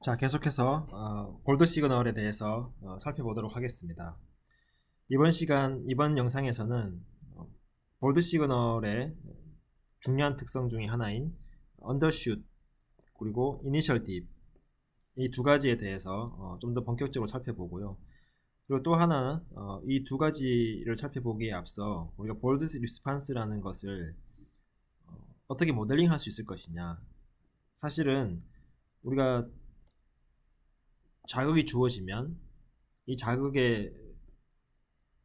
자, 계속해서 골드 시그널에 대해서 살펴보도록 하겠습니다. 이번 영상에서는 골드 시그널의 중요한 특성 중에 하나인 언더슛 그리고 이니셜 딥, 이 두 가지에 대해서 좀 더 본격적으로 살펴보고요. 그리고 또 하나, 이 두 가지를 살펴보기에 앞서 우리가 볼드 리스판스라는 것을 어떻게 모델링 할 수 있을 것이냐. 사실은 우리가 자극이 주어지면 이 자극에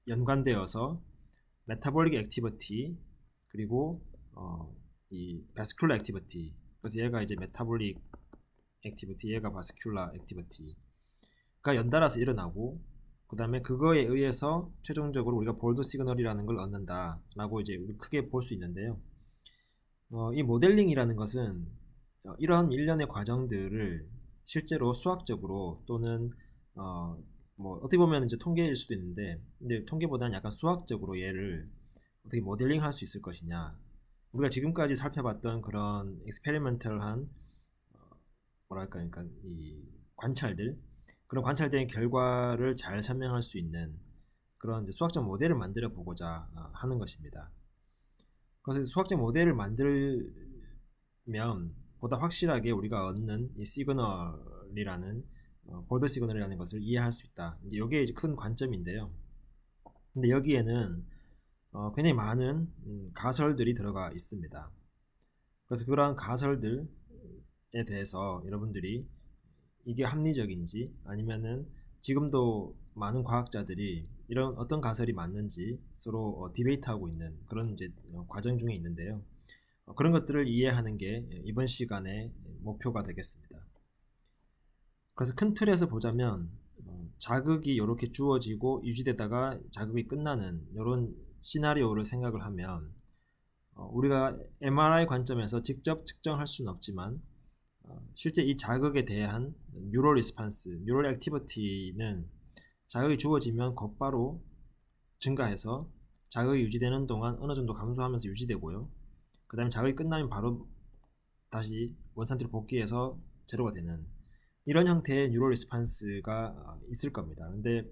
연관되어서 메타볼릭 액티비티 그리고 이 바스큘러 액티비티, 그래서 얘가 이제 메타볼릭 액티비티, 얘가 바스큘러 액티비티가 연달아서 일어나고, 그 다음에 그거에 의해서 최종적으로 우리가 볼드 시그널이라는 걸 얻는다 라고 이제 우리 크게 볼 수 있는데요. 이 모델링이라는 것은 이런 일련의 과정들을 실제로 수학적으로 또는 뭐 어떻게 보면 이제 통계일 수도 있는데, 근데 통계보다는 약간 수학적으로 얘를 어떻게 모델링 할 수 있을 것이냐, 우리가 지금까지 살펴봤던 그런 익스페리멘털한 뭐랄까, 그러니까 이 관찰들, 그런 관찰된 결과를 잘 설명할 수 있는 그런 이제 수학적 모델을 만들어 보고자 하는 것입니다. 그래서 수학적 모델을 만들면 보다 확실하게 우리가 얻는 이 시그널이라는 볼드 시그널이라는 것을 이해할 수 있다. 이게 이제 큰 관점인데요. 근데 여기에는 굉장히 많은 가설들이 들어가 있습니다. 그래서 그러한 가설들에 대해서 여러분들이 이게 합리적인지, 아니면은 지금도 많은 과학자들이 이런 어떤 가설이 맞는지 서로 디베이트하고 있는 그런 이제 과정 중에 있는데요. 그런 것들을 이해하는 게 이번 시간의 목표가 되겠습니다. 그래서 큰 틀에서 보자면 자극이 이렇게 주어지고 유지되다가 자극이 끝나는 이런 시나리오를 생각을 하면 우리가 MRI 관점에서 직접 측정할 수는 없지만 실제 이 자극에 대한 뉴럴 리스판스, 뉴럴 액티비티는 자극이 주어지면 곧바로 증가해서 자극이 유지되는 동안 어느 정도 감소하면서 유지되고요. 그 다음에 자극이 끝나면 바로 다시 원상태로 복귀해서 제로가 되는 이런 형태의 뉴럴 리스판스가 있을 겁니다. 근데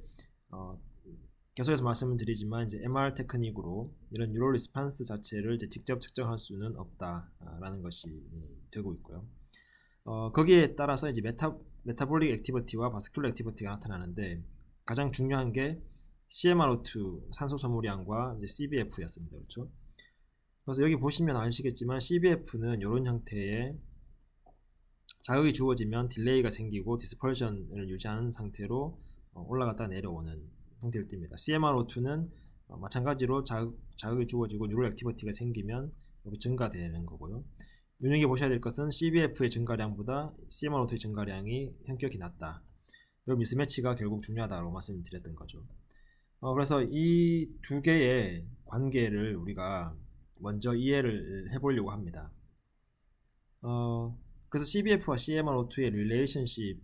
계속해서 말씀을 드리지만 이제 MR 테크닉으로 이런 뉴럴 리스판스 자체를 이제 직접 측정할 수는 없다라는 것이 되고 있고요. 거기에 따라서 이제 메타볼릭 액티비티와 바스큘러 액티비티가 나타나는데, 가장 중요한 게 CMRO2 산소 소모량과 이제 CBF였습니다. 그렇죠? 그래서 여기 보시면 아시겠지만 CBF는 이런 형태의 자극이 주어지면 딜레이가 생기고 디스펄션을 유지하는 상태로 올라갔다 내려오는 형태를 띱니다. CMRO2는 마찬가지로 자극이 주어지고 뉴럴 액티비티가 생기면 여기 증가되는 거고요. 눈여겨보셔야 될 것은 CBF의 증가량보다 CMRO2의 증가량이 현격히 낮다. 이 미스매치가 결국 중요하다고 말씀드렸던 거죠. 그래서 이 두 개의 관계를 우리가 먼저 이해를 해보려고 합니다. 그래서 CBF와 CMRO2의 릴레이션십,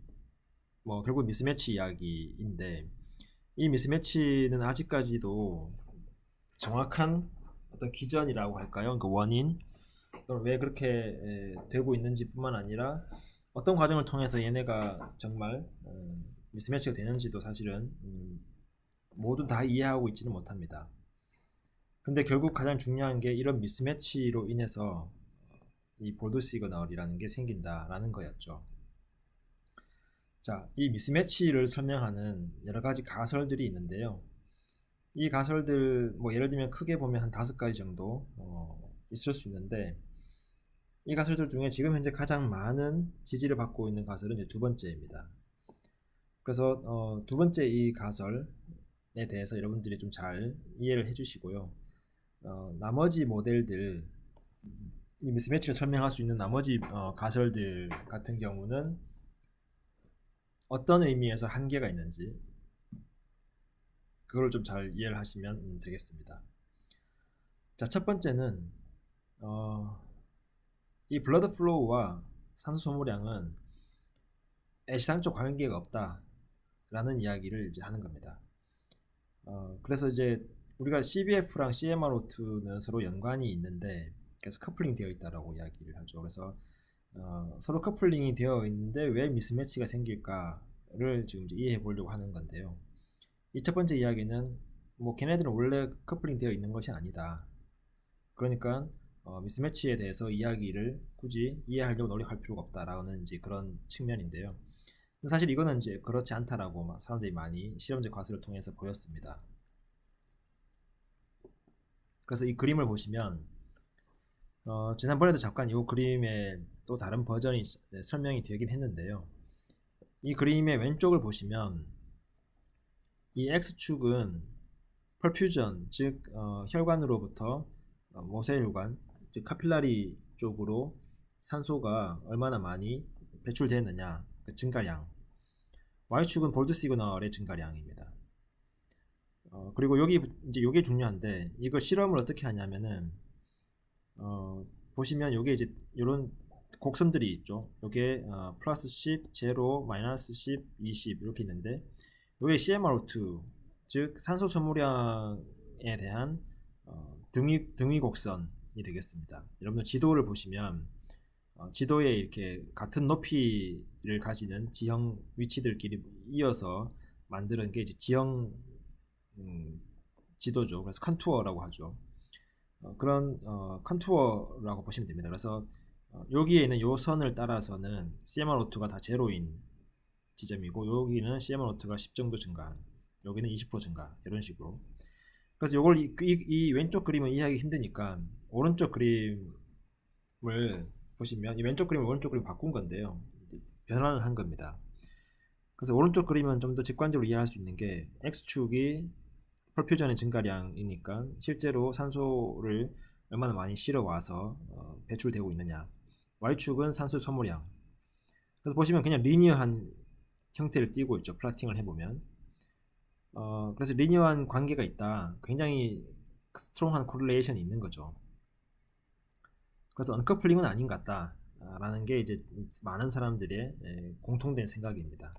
결국 미스매치 이야기인데, 이 미스매치는 아직까지도 정확한 어떤 기전이라고 할까요? 그 원인 또는 왜 그렇게 되고 있는지 뿐만 아니라 어떤 과정을 통해서 얘네가 정말 미스매치가 되는지도 사실은 모두 다 이해하고 있지는 못합니다. 근데 결국 가장 중요한 게 이런 미스매치로 인해서 이 볼드 시그널이라는 게 생긴다라는 거였죠. 자, 이 미스매치를 설명하는 여러 가지 가설들이 있는데요. 이 가설들 예를 들면 크게 보면 한 5가지 정도 있을 수 있는데, 이 가설들 중에 지금 현재 가장 많은 지지를 받고 있는 가설은 이제 두 번째입니다. 그래서 두 번째 이 가설에 대해서 여러분들이 좀 잘 이해를 해주시고요. 나머지 모델들, 이 미스매치를 설명할 수 있는 나머지 가설들 같은 경우는 어떤 의미에서 한계가 있는지 그걸 좀 잘 이해를 하시면 되겠습니다. 자, 첫 번째는 이 블러드 플로우와 산소 소모량은 애시당초 관계가 없다라는 이야기를 이제 하는 겁니다. 그래서 이제 우리가 CBF랑 CMRO2는 서로 연관이 있는데, 그래서 커플링 되어 있다라고 이야기를 하죠. 그래서 서로 커플링이 되어 있는데 왜 미스매치가 생길까를 지금 이제 이해해 보려고 하는 건데요. 이 첫 번째 이야기는 뭐 걔네들은 원래 커플링 되어 있는 것이 아니다. 그러니까 미스매치에 대해서 이야기를 굳이 이해하려고 노력할 필요가 없다라는 이제 그런 측면인데요. 사실 이거는 이제 그렇지 않다라고 사람들이 많이 실험적 과수를 통해서 보였습니다. 그래서 이 그림을 보시면 지난번에도 잠깐 이 그림의 또 다른 버전이 설명이 되긴 했는데요. 이 그림의 왼쪽을 보시면 이 X축은 펄퓨전, 즉 혈관으로부터 모세혈관, 즉 카필라리 쪽으로 산소가 얼마나 많이 배출되느냐, 그 증가량. Y축은 볼드 시그널의 증가량입니다. 그리고 여기 이제 이게 중요한데 이걸 실험을 어떻게 하냐면은 보시면 요게 이제 이런 곡선들이 있죠. 요게 플러스 10, 제로, 마이너스 10, 20 이렇게 있는데 요게 CMRO2 즉 산소 소모량에 대한 등위 곡선이 되겠습니다. 여러분들 지도를 보시면 지도에 이렇게 같은 높이를 가지는 지형 위치들끼리 이어서 만드는 게 이제 지형 지도죠. 그래서 컨투어라고 하죠. 그런 컨투어라고 보시면 됩니다. 그래서 여기에 있는 요 선을 따라서는 CMR02가 다 제로인 지점이고 여기는 CMR02가 10 정도 증가, 여기는 20% 증가 이런 식으로. 그래서 요걸 이 왼쪽 그림은 이해하기 힘드니까 오른쪽 그림을 보시면 이 왼쪽 그림을 오른쪽 그림 바꾼 건데요. 변환을 한 겁니다. 그래서 오른쪽 그림은 좀 더 직관적으로 이해할 수 있는 게 X축이 펄퓨전의 증가량이니까 실제로 산소를 얼마나 많이 실어와서 배출되고 있느냐. Y축은 산소 소모량. 그래서 보시면 그냥 리니어한 형태를 띄고 있죠. 플라팅을 해보면. 그래서 리니어한 관계가 있다. 굉장히 스트롱한 코릴레이션이 있는 거죠. 그래서 언커플링은 아닌 것 같다. 라는 게 이제 많은 사람들의 공통된 생각입니다.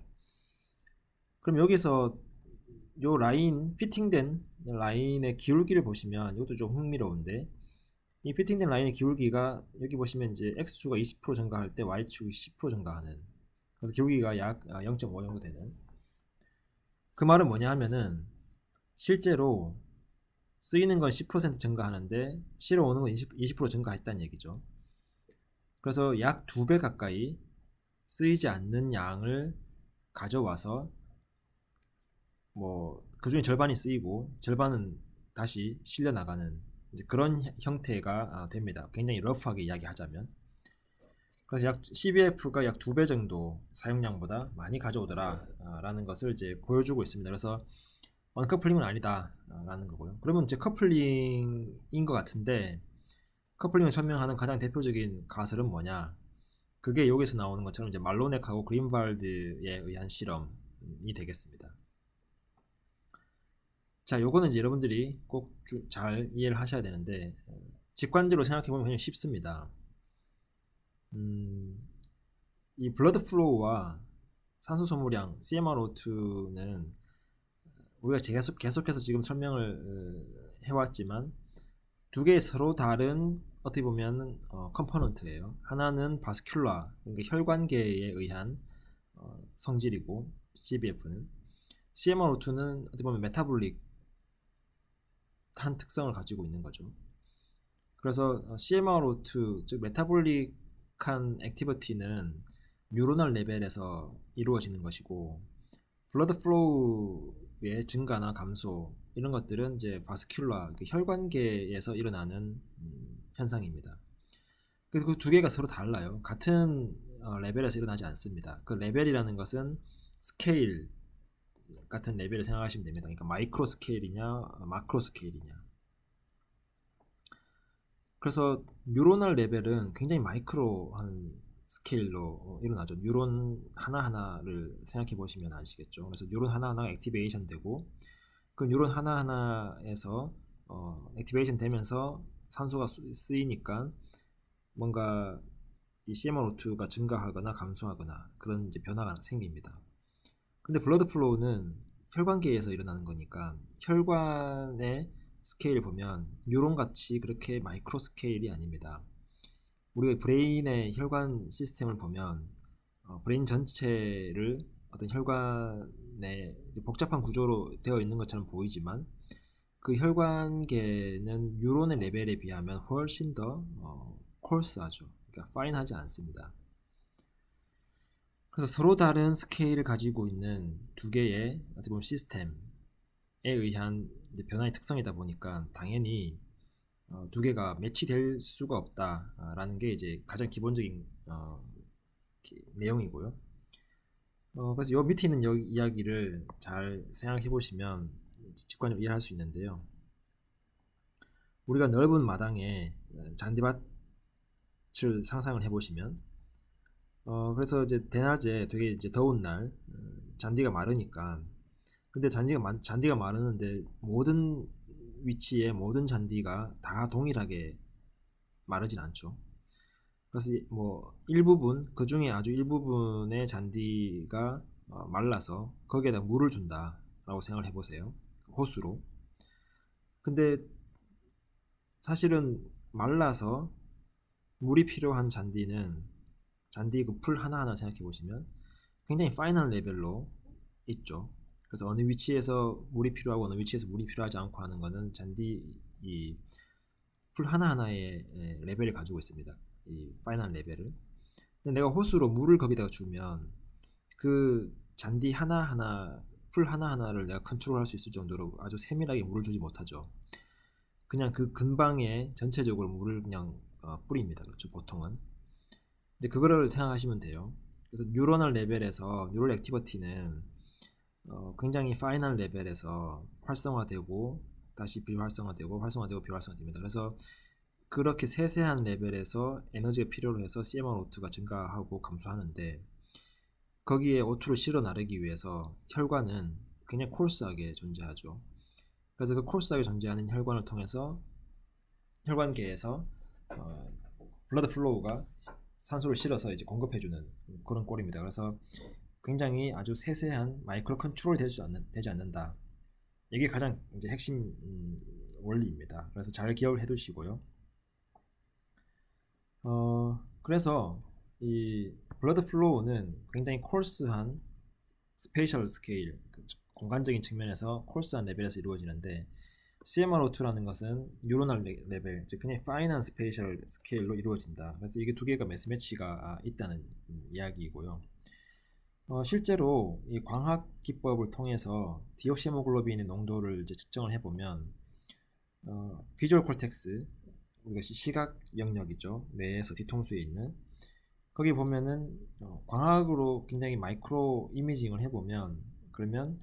그럼 여기서 요 라인, 피팅된 라인의 기울기를 보시면 이것도 좀 흥미로운데 이 피팅된 라인의 기울기가 여기 보시면 이제 X축가 20% 증가할 때 Y축이 10% 증가하는, 그래서 기울기가 약 0.5 정도 되는. 그 말은 뭐냐 하면은 실제로 쓰이는 건 10% 증가하는데 실어 오는 건 20% 증가했다는 얘기죠. 그래서 약 2배 가까이 쓰이지 않는 양을 가져와서 뭐 그중에 절반이 쓰이고 절반은 다시 실려 나가는 그런 형태가 됩니다. 굉장히 러프하게 이야기하자면. 그래서 약 CBF가 약 2배 정도 사용량보다 많이 가져오더라 라는 것을 이제 보여주고 있습니다. 그래서 언커플링은 아니다 라는 거고요. 그러면 이제 커플링인 것 같은데 커플링을 설명하는 가장 대표적인 가설은 뭐냐, 그게 여기서 나오는 것처럼 이제 말로넥하고 그린발드에 의한 실험이 되겠습니다. 자, 요거는 이제 여러분들이 꼭 잘 이해를 하셔야 되는데 직관적으로 생각해보면 그냥 쉽습니다. 이 블러드 플로우와 산소 소모량 CMRO2는 우리가 계속해서 지금 설명을 해왔지만 두 개의 서로 다른 어떻게 보면 컴포넌트예요. 하나는 바스큘라, 그러니까 혈관계에 의한 성질이고 CBF는, CMRO2는 어떻게 보면 메타볼릭 한 특성을 가지고 있는 거죠. 그래서 CMRO2 즉 메타볼릭한 액티비티는 뉴로널 레벨에서 이루어지는 것이고 블러드 플로우의 증가나 감소 이런 것들은 이제 바스큘라 혈관계에서 일어나는 현상입니다. 그리고 그 두 개가 서로 달라요. 같은 레벨에서 일어나지 않습니다. 그 레벨이라는 것은 스케일 같은 레벨을 생각하시면 됩니다. 그러니까 마이크로 스케일이냐 마크로 스케일이냐. 그래서 뉴로널 레벨은 굉장히 마이크로한 스케일로 일어나죠. 뉴런 하나하나를 생각해 보시면 아시겠죠. 그래서 뉴런 하나하나가 액티베이션 되고 그 뉴런 하나하나에서 액티베이션 되면서 산소가 쓰이니까 뭔가 이 CMR02가 증가하거나 감소하거나 그런 이제 변화가 생깁니다. 근데 블러드 플로우는 혈관계에서 일어나는 거니까 혈관의 스케일 보면 뉴론 같이 그렇게 마이크로 스케일이 아닙니다. 우리가 브레인의 혈관 시스템을 보면 브레인 전체를 어떤 혈관의 복잡한 구조로 되어 있는 것처럼 보이지만 그 혈관계는 뉴런의 레벨에 비하면 훨씬 더 콜스하죠. 그러니까 파인하지 않습니다. 그래서 서로 다른 스케일을 가지고 있는 두 개의 어떻게 보면 시스템에 의한 변화의 특성이다 보니까 당연히 두 개가 매치될 수가 없다라는 게 이제 가장 기본적인 내용이고요. 그래서 요 밑에 있는 이야기를 잘 생각해 보시면 직관적으로 이해할 수 있는데요. 우리가 넓은 마당에 잔디밭을 상상을 해 보시면 그래서 이제 대낮에 되게 이제 더운 날 잔디가 마르니까 근데 잔디가 마르는데 모든 위치에 모든 잔디가 다 동일하게 마르진 않죠. 그래서 뭐 일부분 그 중에 아주 일부분의 잔디가 말라서 거기에다 물을 준다라고 생각을 해보세요. 호수로. 근데 사실은 말라서 물이 필요한 잔디는 잔디 그 풀 하나하나 생각해 보시면 굉장히 파이널 레벨로 있죠. 그래서 어느 위치에서 물이 필요하고 어느 위치에서 물이 필요하지 않고 하는 거는 잔디 이 풀 하나하나의 레벨을 가지고 있습니다. 이 파이널 레벨을. 근데 내가 호수로 물을 거기다가 주면 그 잔디 하나하나 풀 하나하나를 내가 컨트롤할 수 있을 정도로 아주 세밀하게 물을 주지 못하죠. 그냥 그 근방에 전체적으로 물을 그냥 뿌립니다. 그렇죠, 보통은. 근데 그거를 생각하시면 돼요. 그래서 뉴런al 레벨에서 뉴럴 액티비티는 굉장히 파이널 레벨에서 활성화되고 다시 비활성화되고 활성화되고 비활성화됩니다. 그래서 그렇게 세세한 레벨에서 에너지가 필요로 해서 CMR2가 증가하고 감소하는데 거기에 O2를 실어 나르기 위해서 혈관은 굉장히 콜스하게 존재하죠. 그래서 그 콜스하게 존재하는 혈관을 통해서 혈관계에서 블러드 플로우가 산소를 실어서 이제 공급해주는 그런 꼴입니다. 그래서 굉장히 아주 세세한 마이크로 컨트롤이 되지 않는다. 이게 가장 이제 핵심 원리입니다. 그래서 잘 기억을 해두시고요. 그래서 이 블러드 플로우는 굉장히 콜스한 스페이셜 스케일, 공간적인 측면에서 콜스한 레벨에서 이루어지는데 CMR02라는 것은 뉴로널 레벨, 즉 그냥 파이난 스페이셜 스케일로 이루어진다. 그래서 이게 두 개가 매스매치가 있다는 이야기이고요. 실제로 이 광학 기법을 통해서 디옥시헤모글로빈의 농도를 이제 측정을 해보면 비주얼 콜텍스, 우리가 시각 영역이죠. 뇌에서 뒤통수에 있는 거기 보면은 광학으로 굉장히 마이크로 이미징을 해보면 그러면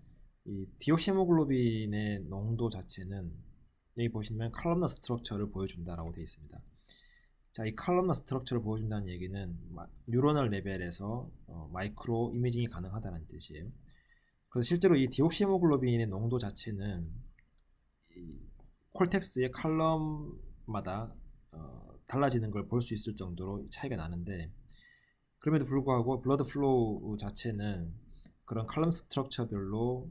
이 디옥시헤모글로빈의 농도 자체는 여기 보시면 칼럼너 스트럭처를 보여준다라고 되어 있습니다. 자, 이 칼럼너 스트럭처를 보여준다는 얘기는 뉴로널 레벨에서 마이크로 이미징이 가능하다는 뜻이에요. 그래서 실제로 이 디옥시헤모글로빈의 농도 자체는 이 콜텍스의 칼럼마다 달라지는 걸 볼 수 있을 정도로 차이가 나는데 그럼에도 불구하고 블러드 플로우 자체는 그런 칼럼 스트럭처별로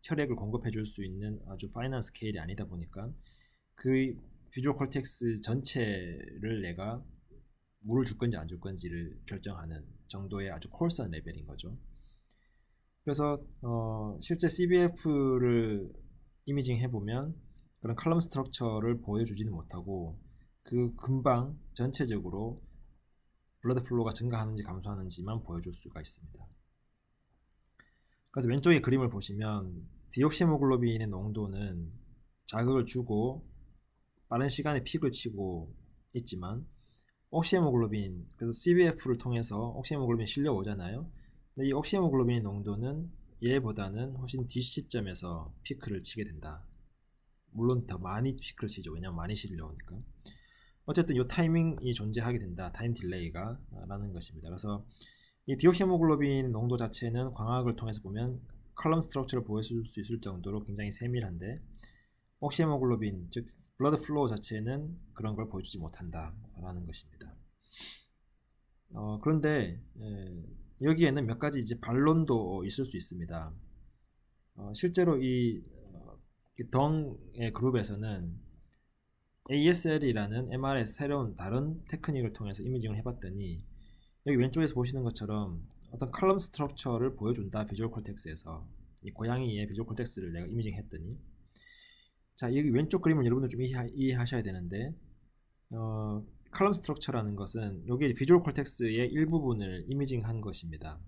혈액을 공급해 줄 수 있는 아주 파이널 스케일이 아니다 보니까 그 비주얼 콜텍스 전체를 내가 물을 줄 건지 안 줄 건지를 결정하는 정도의 아주 콜스한 레벨인 거죠. 그래서 실제 CBF를 이미징 해보면 그런 칼럼 스트럭처를 보여주지는 못하고 그 근방 전체적으로 블러드 플로우가 증가하는지 감소하는지만 보여줄 수가 있습니다. 그래서 왼쪽의 그림을 보시면 디옥시헤모글로빈의 농도는 자극을 주고 빠른 시간에 픽을 치고 있지만 옥시헤모글로빈, 그래서 CBF를 통해서 옥시헤모글로빈이 실려 오잖아요. 근데 이 옥시헤모글로빈의 농도는 얘보다는 훨씬 뒤 시점에서 피크를 치게 된다. 물론 더 많이 피크를 치죠. 왜냐면 많이 실려오니까. 어쨌든 이 타이밍이 존재하게 된다. 타임 딜레이가 라는 것입니다. 그래서 이 디옥시헤모글로빈 농도 자체는 광학을 통해서 보면 컬럼 스트럭처를 보여줄 수 있을 정도로 굉장히 세밀한데 옥시헤모글로빈, 즉 블러드 플로우 자체는 그런 걸 보여주지 못한다 라는 것입니다. 그런데 여기에는 몇 가지 이제 반론도 있을 수 있습니다. 실제로 이 덩의 그룹에서는 ASL이라는 MR의 새로운 다른 테크닉을 통해서 이미징을 해봤더니 여기 왼쪽에서 보시는 것처럼 어떤 컬럼 스트럭처를 보여준다. 비주얼 콜텍스에서 이 고양이의 비주얼 콜텍스를 내가 이미징 했더니, 자, 여기 왼쪽 그림을 여러분들 좀 이해하셔야 되는데, 컬럼 스트럭처라는 것은 여기 비주얼 콜텍스의 일부분을 이미징한 것입니다.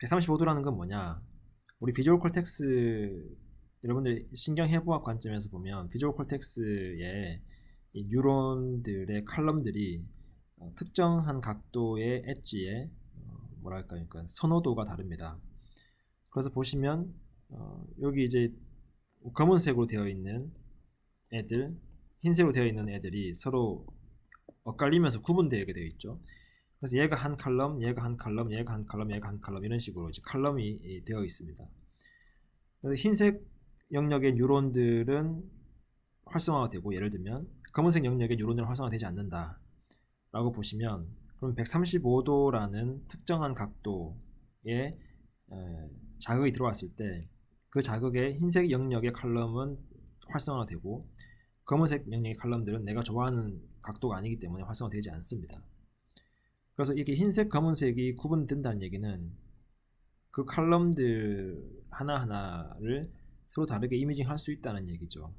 135도라는 건 뭐냐? 우리 비주얼 콜텍스, 여러분들 신경해부학 관점에서 보면 비주얼 콜텍스의 이 뉴런들의 컬럼들이 특정한 각도의 엣지에 뭐랄까, 그러니까 선호도가 다릅니다. 그래서 보시면 여기 이제 검은색으로 되어 있는 애들, 흰색으로 되어 있는 애들이 서로 엇갈리면서 구분되게 되어 있죠. 그래서 얘가 한 컬럼, 얘가 한 컬럼, 얘가 한 컬럼, 얘가 한 컬럼, 이런 식으로 이제 컬럼이 되어 있습니다. 그래서 흰색 영역의 뉴런들은 활성화가 되고, 예를 들면 검은색 영역의 뉴런들은 활성화되지 않는다 라고 보시면, 그럼 135도라는 특정한 각도의 자극이 들어왔을 때 그 자극의 흰색 영역의 컬럼은 활성화가 되고, 검은색 영역의 컬럼들은 내가 좋아하는 각도가 아니기 때문에 활성화되지 않습니다. 그래서 이게 흰색, 검은색이 구분된다는 얘기는 그 컬럼들 하나하나를 서로 다르게 이미징 할 수 있다는 얘기죠.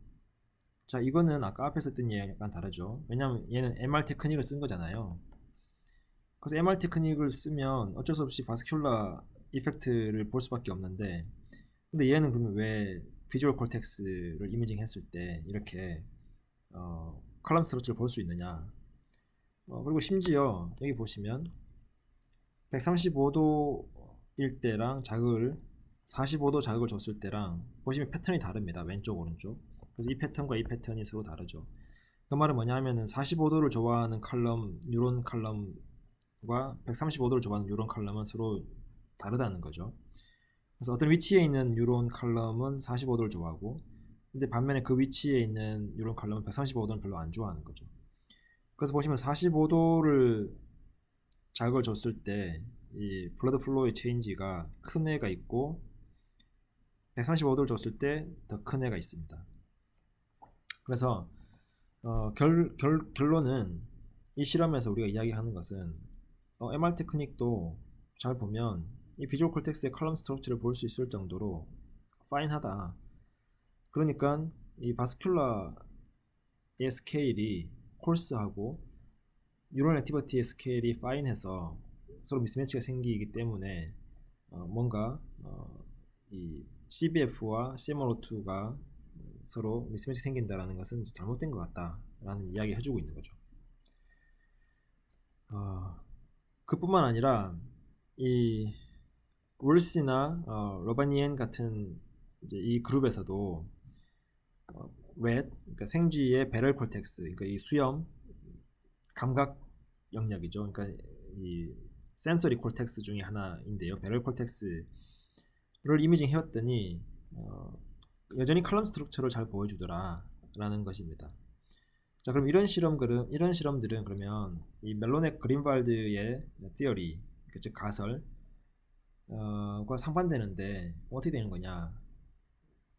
자, 이거는 아까 앞에 썼던 얘기랑 약간 다르죠. 왜냐면 얘는 MR 테크닉을 쓴 거잖아요. 그래서 MR 테크닉을 쓰면 어쩔 수 없이 바스큘라 이펙트를 볼 수밖에 없는데, 근데 얘는 그러면 왜 비주얼 콜텍스를 이미징 했을 때 이렇게 컬럼 스트럭처를 볼 수 있느냐. 그리고 심지어 여기 보시면 135도일 때랑 자극을 45도 자극을 줬을 때랑 보시면 패턴이 다릅니다. 왼쪽 오른쪽. 그래서 이 패턴과 이 패턴이 서로 다르죠. 그 말은 뭐냐 하면은 45도를 좋아하는 컬럼, 뉴런 컬럼과 135도를 좋아하는 뉴런 컬럼은 서로 다르다는 거죠. 그래서 어떤 위치에 있는 뉴런 컬럼은 45도를 좋아하고, 근데 반면에 그 위치에 있는 뉴런 컬럼은 135도는 별로 안 좋아하는 거죠. 그래서 보시면 45도를 자극을 줬을 때 이 블러드 플로우의 체인지가 큰 애가 있고, 135도를 줬을 때 더 큰 애가 있습니다. 그래서 결론은 이 실험에서 우리가 이야기하는 것은 MR 테크닉도 잘 보면 이 비주얼 콜텍스의 컬럼 스트럭처를 볼 수 있을 정도로 파인하다. 그러니까 이 바스큘라의 스케일이 콜스하고 뉴럴 액티비티의 스케일이 파인해서 서로 미스매치가 생기기 때문에 뭔가 이 CBF와 CMR02가 서로 미스매치 생긴다라는 것은 잘못된 것 같다라는 이야기를 해주고 있는 거죠. 그뿐만 아니라 이 월시나 러바니엔 같은 이제 이 그룹에서도 렛, 그러니까 생쥐의 베럴 콜텍스, 그러니까 이 수염 감각 영역이죠. 그러니까 이 센서리 콜텍스 중에 하나인데요. 베럴 콜텍스를 이미징 해왔더니 여전히 컬럼 스트럭처를 잘 보여주더라라는 것입니다. 자, 그럼 이런 실험들은 그러면 이 멜로넥 그린발드의 티어리, 즉 가설과 상반되는데 어떻게 되는 거냐?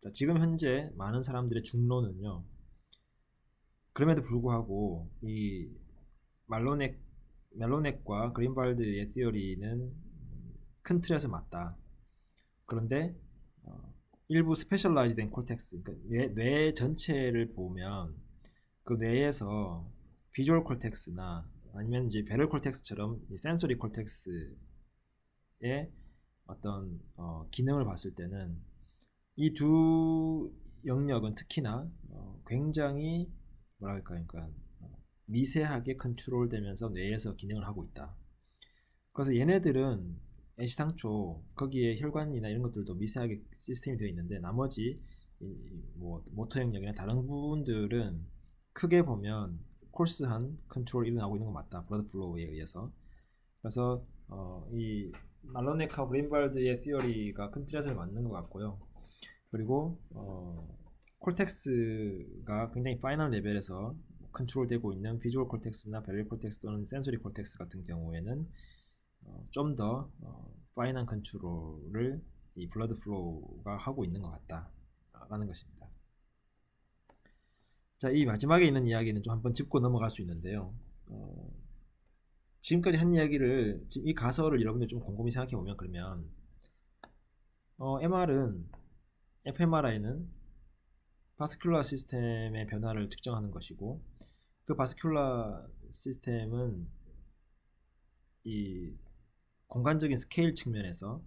자, 지금 현재 많은 사람들의 중론은요. 그럼에도 불구하고 이 멜로넥과 그린발드의 티어리는 큰 틀에서 맞다. 그런데 일부 스페셜라이즈된 콜텍스, 그러니까 뇌 전체를 보면 그 뇌에서 비주얼 콜텍스나 아니면 이제 베럴 콜텍스처럼 센소리 콜텍스의 어떤 기능을 봤을 때는 이 두 영역은 특히나 굉장히 뭐랄까, 그러니까 미세하게 컨트롤되면서 뇌에서 기능을 하고 있다. 그래서 얘네들은 애시당초 거기에 혈관이나 이런 것들도 미세하게 시스템이 되어 있는데, 나머지 뭐 모터 영역이나 다른 부분들은 크게 보면 콜스한 컨트롤이 일어나고 있는 건 맞다. 블러드 플로우에 의해서. 그래서 이 말로넥하고 그린발드의 티어리가 큰 틀에서 맞는 것 같고요. 그리고 콜텍스가 굉장히 파이널 레벨에서 컨트롤되고 있는 비주얼 콜텍스나 베럴 콜텍스 또는 센소리 콜텍스 같은 경우에는 좀 더 파이널 컨트롤을 이 블러드 플로우가 하고 있는 것 같다라는 것입니다. 자, 이 마지막에 있는 이야기는 좀 한번 짚고 넘어갈 수 있는데요. 지금까지 한 이야기를 지금 이 가설을 여러분들 좀 곰곰이 생각해 보면 그러면 MR은 fMRI는 바스큘라 시스템의 변화를 측정하는 것이고 그 바스큘라 시스템은 이 공간적인 스케일 측면에서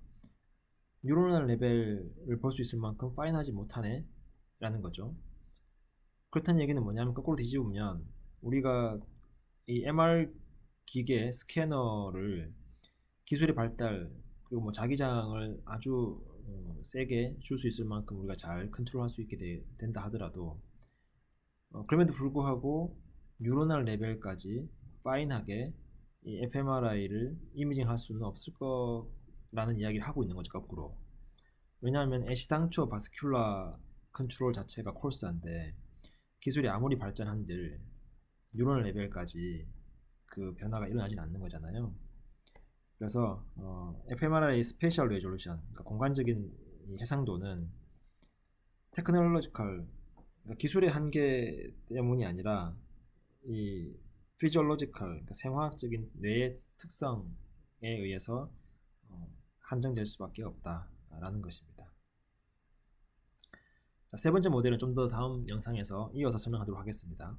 뉴로널 레벨을 볼 수 있을 만큼 파인하지 못하네 라는 거죠. 그렇다는 얘기는 뭐냐면 거꾸로 뒤집으면 우리가 이 MR 기계 스캐너를 기술의 발달 그리고 뭐 자기장을 아주 세게 줄 수 있을 만큼 우리가 잘 컨트롤할 수 있게 된다 하더라도 그럼에도 불구하고 뉴로널 레벨까지 파인하게 이 fMRI를 이미징할 수는 없을 거라는 이야기를 하고 있는 거죠, 거꾸로. 왜냐하면 애시당초 바스큘라 컨트롤 자체가 콜사인데 기술이 아무리 발전한들 뉴럴 레벨까지 그 변화가 일어나진 않는 거잖아요. 그래서 fMRI 스페셜 레졸루션, 그러니까 공간적인 이 해상도는 테크놀로지컬, 그러니까 기술의 한계 때문이 아니라 이 피지올로지컬, 그러니까 생화학적인 뇌의 특성에 의해서 한정될 수밖에 없다라는 것입니다. 자, 세 번째 모델은 좀 더 다음 영상에서 이어서 설명하도록 하겠습니다.